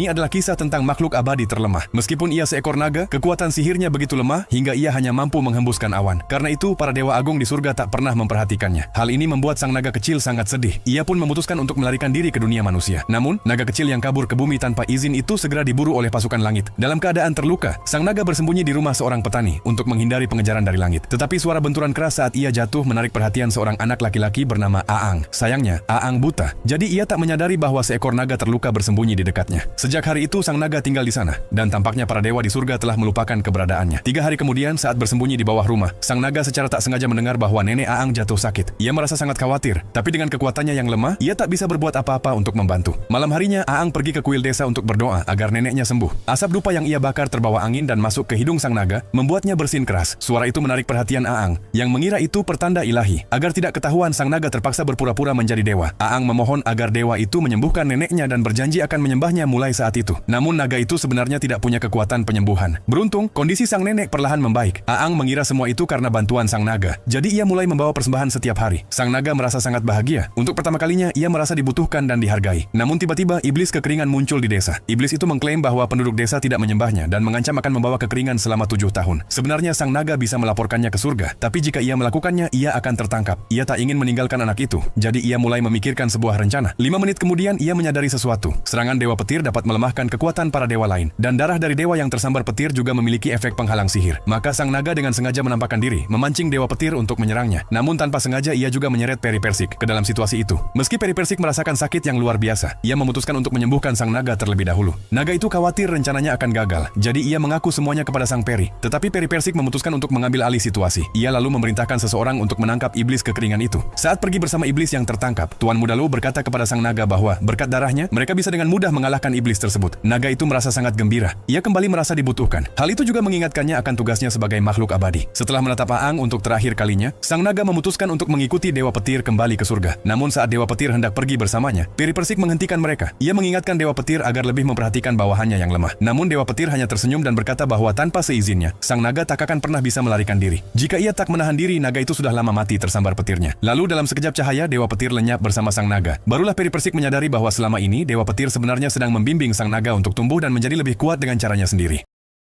Ini adalah kisah tentang makhluk abadi terlemah. Meskipun ia seekor naga, kekuatan sihirnya begitu lemah hingga ia hanya mampu menghembuskan awan. Karena itu, para dewa agung di surga tak pernah memperhatikannya. Hal ini membuat sang naga kecil sangat sedih. Ia pun memutuskan untuk melarikan diri ke dunia manusia. Namun, naga kecil yang kabur ke bumi tanpa izin itu segera diburu oleh pasukan langit. Dalam keadaan terluka, sang naga bersembunyi di rumah seorang petani untuk menghindari pengejaran dari langit. Tetapi suara benturan keras saat ia jatuh menarik perhatian seorang anak laki-laki bernama Aang. Sayangnya, Aang buta. Jadi ia tak menyadari bahwa seekor naga terluka bersembunyi di dekatnya. Sejak hari itu, sang naga tinggal di sana, dan tampaknya para dewa di surga telah melupakan keberadaannya. 3 hari kemudian, saat bersembunyi di bawah rumah, sang naga secara tak sengaja mendengar bahwa nenek Aang jatuh sakit. Ia merasa sangat khawatir, tapi dengan kekuatannya yang lemah, ia tak bisa berbuat apa-apa untuk membantu. Malam harinya, Aang pergi ke kuil desa untuk berdoa agar neneknya sembuh. Asap dupa yang ia bakar terbawa angin dan masuk ke hidung sang naga, membuatnya bersin keras. Suara itu menarik perhatian Aang, yang mengira itu pertanda ilahi. Agar tidak ketahuan, sang naga terpaksa berpura-pura menjadi dewa. Aang memohon agar dewa itu menyembuhkan neneknya dan berjanji akan menyembahnya mulai saat itu. Namun naga itu sebenarnya tidak punya kekuatan penyembuhan. Beruntung, kondisi sang nenek perlahan membaik. Aang mengira semua itu karena bantuan sang naga. Jadi ia mulai membawa persembahan setiap hari. Sang naga merasa sangat bahagia. Untuk pertama kalinya, ia merasa dibutuhkan dan dihargai. Namun tiba-tiba, iblis kekeringan muncul di desa. Iblis itu mengklaim bahwa penduduk desa tidak menyembahnya dan mengancam akan membawa kekeringan selama 7 tahun. Sebenarnya sang naga bisa melaporkannya ke surga, tapi jika ia melakukannya, ia akan tertangkap. Ia tak ingin meninggalkan anak itu. Jadi ia mulai memikirkan sebuah rencana. 5 menit kemudian, ia menyadari sesuatu. Serangan dewa petir dapat melemahkan kekuatan para dewa lain. Dan darah dari dewa yang tersambar petir juga memiliki efek penghalang sihir. Maka sang naga dengan sengaja menampakkan diri, memancing dewa petir untuk menyerangnya. Namun tanpa sengaja ia juga menyeret Peri Persik ke dalam situasi itu. Meski Peri Persik merasakan sakit yang luar biasa, ia memutuskan untuk menyembuhkan sang naga terlebih dahulu. Naga itu khawatir rencananya akan gagal. Jadi ia mengaku semuanya kepada sang peri. Tetapi Peri Persik memutuskan untuk mengambil alih situasi. Ia lalu memerintahkan seseorang untuk menangkap iblis kekeringan itu. Saat pergi bersama iblis yang tertangkap, Tuan Muda Lu berkata kepada sang naga bahwa berkat darahnya, mereka bisa dengan mudah mengalahkan iblis tersebut. Naga itu merasa sangat gembira. Ia kembali merasa dibutuhkan. Hal itu juga mengingatkannya akan tugasnya sebagai makhluk abadi. Setelah menatap Aang untuk terakhir kalinya, sang naga memutuskan untuk mengikuti Dewa Petir kembali ke surga. Namun saat Dewa Petir hendak pergi bersamanya, Peri Persik menghentikan mereka. Ia mengingatkan Dewa Petir agar lebih memperhatikan bawahannya yang lemah. Namun Dewa Petir hanya tersenyum dan berkata bahwa tanpa seizinnya, sang naga tak akan pernah bisa melarikan diri. Jika ia tak menahan diri, naga itu sudah lama mati tersambar petirnya. Lalu dalam sekejap cahaya, Dewa Petir lenyap bersama sang naga. Barulah Peri Persik menyadari bahwa selama ini Dewa Petir sebenarnya sedang membimbing sang naga untuk tumbuh dan menjadi lebih kuat dengan caranya sendiri.